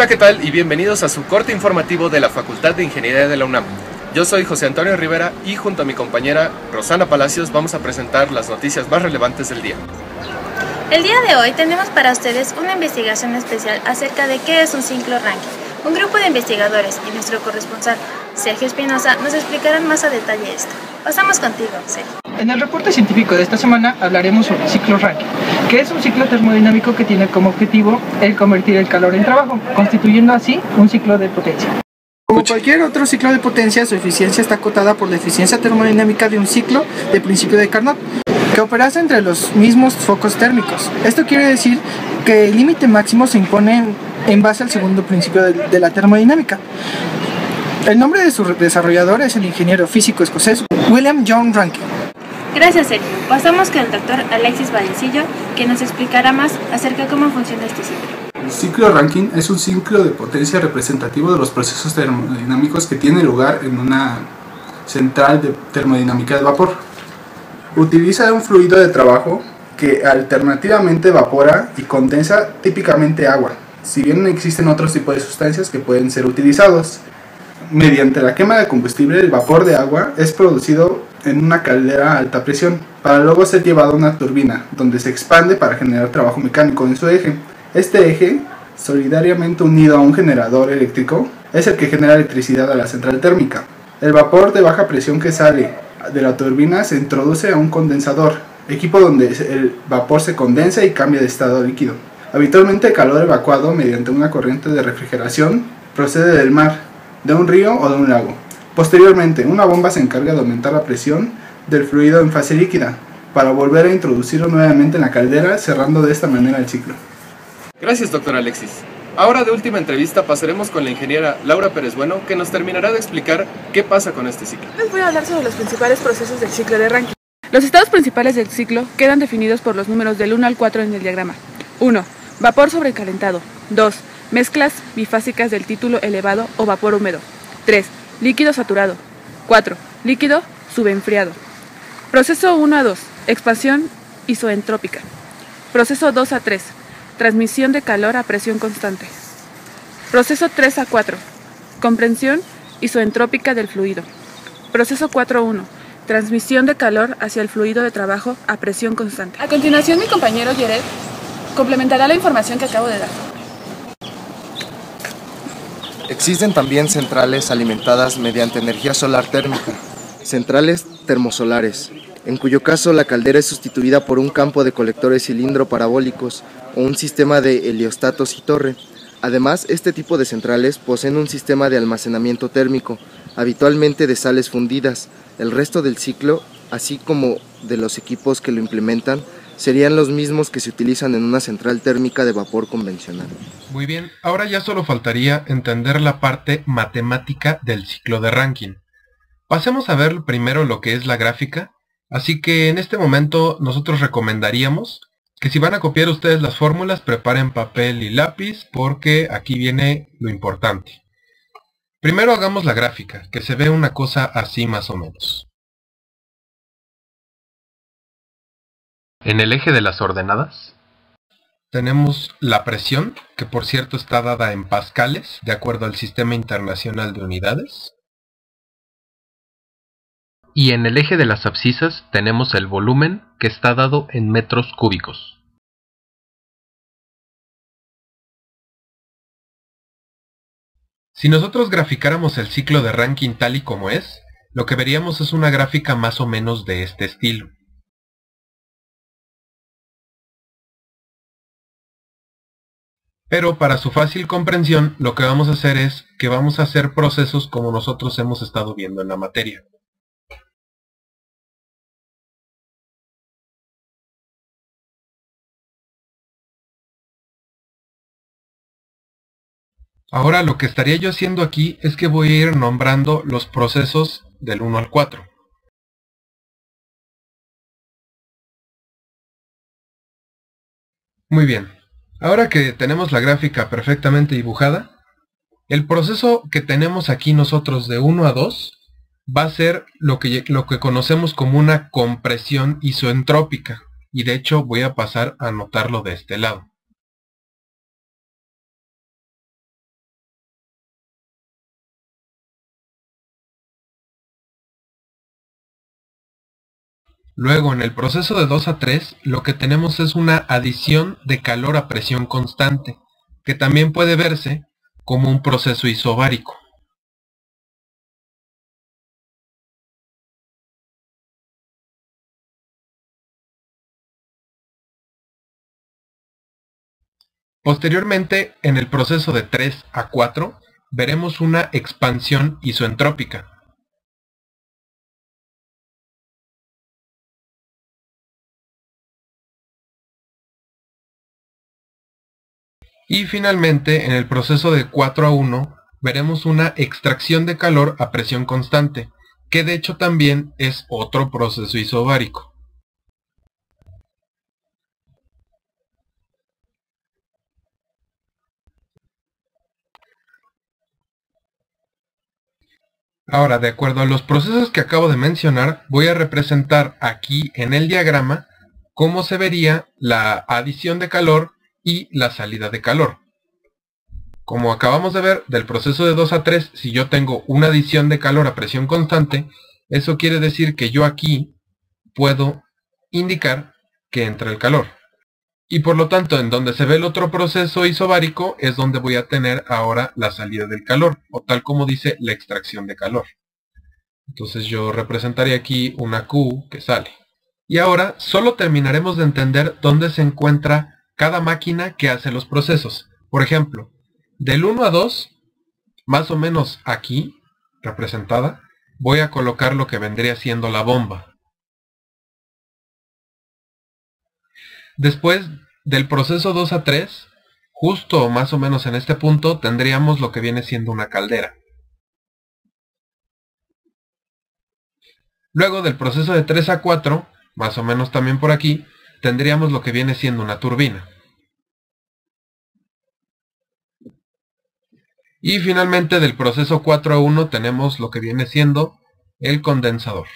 Hola, ¿qué tal? Y bienvenidos a su corte informativo de la Facultad de Ingeniería de la UNAM. Yo soy José Antonio Rivera y junto a mi compañera Rosana Palacios vamos a presentar las noticias más relevantes del día. El día de hoy tenemos para ustedes una investigación especial acerca de qué es un ciclo ranking. Un grupo de investigadores y nuestro corresponsal, Sergio Espinosa, nos explicarán más a detalle esto. Pasamos contigo, Sergio. En el reporte científico de esta semana hablaremos sobre el ciclo Rankine, que es un ciclo termodinámico que tiene como objetivo el convertir el calor en trabajo, constituyendo así un ciclo de potencia. Como cualquier otro ciclo de potencia, su eficiencia está acotada por la eficiencia termodinámica de un ciclo de principio de Carnot, que operase entre los mismos focos térmicos. Esto quiere decir que el límite máximo se impone en base al segundo principio de la termodinámica. El nombre de su desarrollador es el ingeniero físico escocés William John Rankine. Gracias, Sergio. Pasamos con el doctor Alexis Vallecillo, que nos explicará más acerca de cómo funciona este ciclo. El ciclo Rankine es un ciclo de potencia representativo de los procesos termodinámicos que tiene lugar en una central de termodinámica de vapor. Utiliza un fluido de trabajo que alternativamente evapora y condensa típicamente agua, si bien existen otros tipos de sustancias que pueden ser utilizados. Mediante la quema de combustible, el vapor de agua es producido en una caldera a alta presión, para luego ser llevado a una turbina, donde se expande para generar trabajo mecánico en su eje. Este eje, solidariamente unido a un generador eléctrico, es el que genera electricidad a la central térmica. El vapor de baja presión que sale de la turbina se introduce a un condensador, equipo donde el vapor se condensa y cambia de estado a líquido. Habitualmente el calor evacuado mediante una corriente de refrigeración procede del mar, de un río o de un lago. Posteriormente, una bomba se encarga de aumentar la presión del fluido en fase líquida, para volver a introducirlo nuevamente en la caldera, cerrando de esta manera el ciclo. Gracias, doctor Alexis. Ahora, de última entrevista, pasaremos con la ingeniera Laura Pérez Bueno, que nos terminará de explicar qué pasa con este ciclo. Les voy a hablar sobre los principales procesos del ciclo de Rankine. Los estados principales del ciclo quedan definidos por los números del 1 al 4 en el diagrama. 1. Vapor sobrecalentado. 2. Mezclas bifásicas del título elevado o vapor húmedo. 3. Líquido saturado. 4. Líquido subenfriado. Proceso 1 a 2. Expansión isoentrópica. Proceso 2 a 3. Transmisión de calor a presión constante. Proceso 3 a 4. Comprensión isoentrópica del fluido. Proceso 4 a 1. Transmisión de calor hacia el fluido de trabajo a presión constante. A continuación, mi compañero Jared complementará la información que acabo de dar. Existen también centrales alimentadas mediante energía solar térmica, centrales termosolares, en cuyo caso la caldera es sustituida por un campo de colectores cilindro parabólicos o un sistema de heliostatos y torre. Además, este tipo de centrales poseen un sistema de almacenamiento térmico, habitualmente de sales fundidas. El resto del ciclo, así como de los equipos que lo implementan, serían los mismos que se utilizan en una central térmica de vapor convencional. Muy bien, ahora ya solo faltaría entender la parte matemática del ciclo de Rankine. Pasemos a ver primero lo que es la gráfica, así que en este momento nosotros recomendaríamos que si van a copiar ustedes las fórmulas, preparen papel y lápiz porque aquí viene lo importante. Primero hagamos la gráfica, que se ve una cosa así más o menos. En el eje de las ordenadas tenemos la presión, que por cierto está dada en pascales, de acuerdo al Sistema Internacional de Unidades. Y en el eje de las abscisas tenemos el volumen, que está dado en metros cúbicos. Si nosotros graficáramos el ciclo de Rankine tal y como es, lo que veríamos es una gráfica más o menos de este estilo. Pero para su fácil comprensión, lo que vamos a hacer es que vamos a hacer procesos como nosotros hemos estado viendo en la materia. Ahora lo que estaría yo haciendo aquí es que voy a ir nombrando los procesos del 1 al 4. Muy bien. Ahora que tenemos la gráfica perfectamente dibujada, el proceso que tenemos aquí nosotros de 1 a 2 va a ser lo que conocemos como una compresión isoentrópica. Y de hecho voy a pasar a anotarlo de este lado. Luego, en el proceso de 2 a 3, lo que tenemos es una adición de calor a presión constante, que también puede verse como un proceso isobárico. Posteriormente, en el proceso de 3 a 4, veremos una expansión isoentrópica. Y finalmente, en el proceso de 4 a 1, veremos una extracción de calor a presión constante, que de hecho también es otro proceso isobárico. Ahora, de acuerdo a los procesos que acabo de mencionar, voy a representar aquí en el diagrama cómo se vería la adición de calor y la salida de calor. Como acabamos de ver, del proceso de 2 a 3, si yo tengo una adición de calor a presión constante, eso quiere decir que yo aquí puedo indicar que entra el calor. Y por lo tanto, en donde se ve el otro proceso isobárico es donde voy a tener ahora la salida del calor, o tal como dice la extracción de calor. Entonces yo representaría aquí una Q que sale. Y ahora solo terminaremos de entender dónde se encuentra cada máquina que hace los procesos. Por ejemplo, del 1 a 2, más o menos aquí, representada, voy a colocar lo que vendría siendo la bomba. Después del proceso 2 a 3, justo más o menos en este punto, tendríamos lo que viene siendo una caldera. Luego del proceso de 3 a 4, más o menos también por aquí, tendríamos lo que viene siendo una turbina. Y finalmente del proceso 4 a 1 tenemos lo que viene siendo el condensador.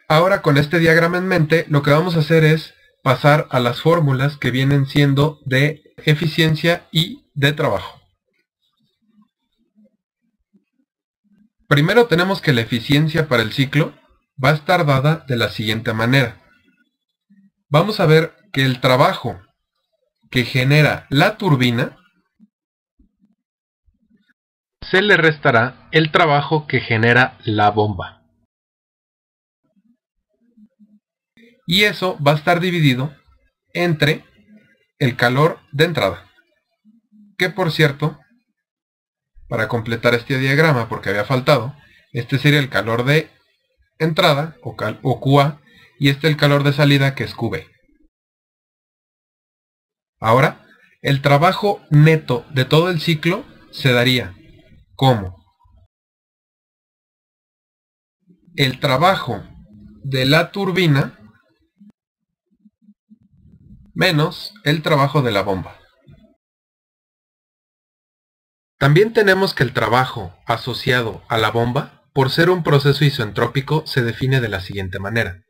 Ahora con este diagrama en mente, lo que vamos a hacer es pasar a las fórmulas que vienen siendo de eficiencia y de trabajo. Primero tenemos que la eficiencia para el ciclo va a estar dada de la siguiente manera. Vamos a ver que el trabajo que genera la turbina se le restará el trabajo que genera la bomba. Y eso va a estar dividido entre el calor de entrada. Que por cierto, para completar este diagrama, porque había faltado, este sería el calor de entrada, o QA, y este el calor de salida, que es QB. Ahora, el trabajo neto de todo el ciclo se daría como el trabajo de la turbina menos el trabajo de la bomba. También tenemos que el trabajo asociado a la bomba, por ser un proceso isoentrópico, se define de la siguiente manera,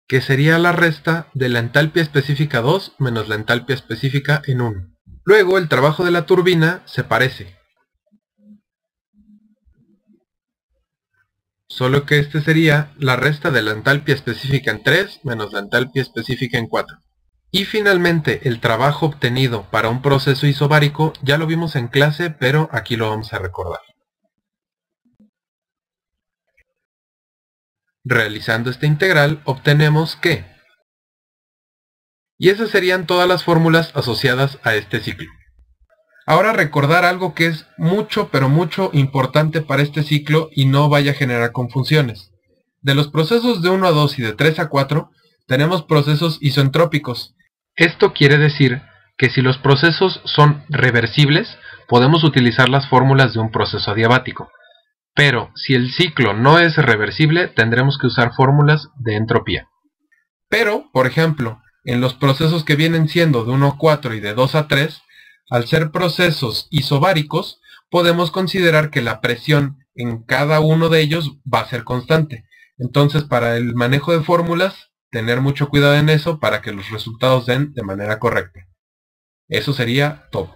que sería la resta de la entalpia específica 2 menos la entalpia específica en 1. Luego el trabajo de la turbina se parece, solo que este sería la resta de la entalpia específica en 3 menos la entalpia específica en 4. Y finalmente el trabajo obtenido para un proceso isobárico ya lo vimos en clase, pero aquí lo vamos a recordar. Realizando esta integral obtenemos que... Y esas serían todas las fórmulas asociadas a este ciclo. Ahora recordar algo que es mucho pero mucho importante para este ciclo y no vaya a generar confusiones. De los procesos de 1 a 2 y de 3 a 4 tenemos procesos isoentrópicos. Esto quiere decir que si los procesos son reversibles podemos utilizar las fórmulas de un proceso adiabático. Pero si el ciclo no es reversible tendremos que usar fórmulas de entropía. Pero, por ejemplo, en los procesos que vienen siendo de 1 a 4 y de 2 a 3, al ser procesos isobáricos, podemos considerar que la presión en cada uno de ellos va a ser constante. Entonces, para el manejo de fórmulas, tener mucho cuidado en eso para que los resultados den de manera correcta. Eso sería todo.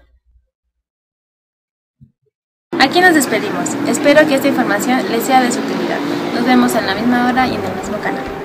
Aquí Aquí nos despedimos. Espero que esta información les sea de su utilidad. Nos vemos en la misma hora y en el mismo canal.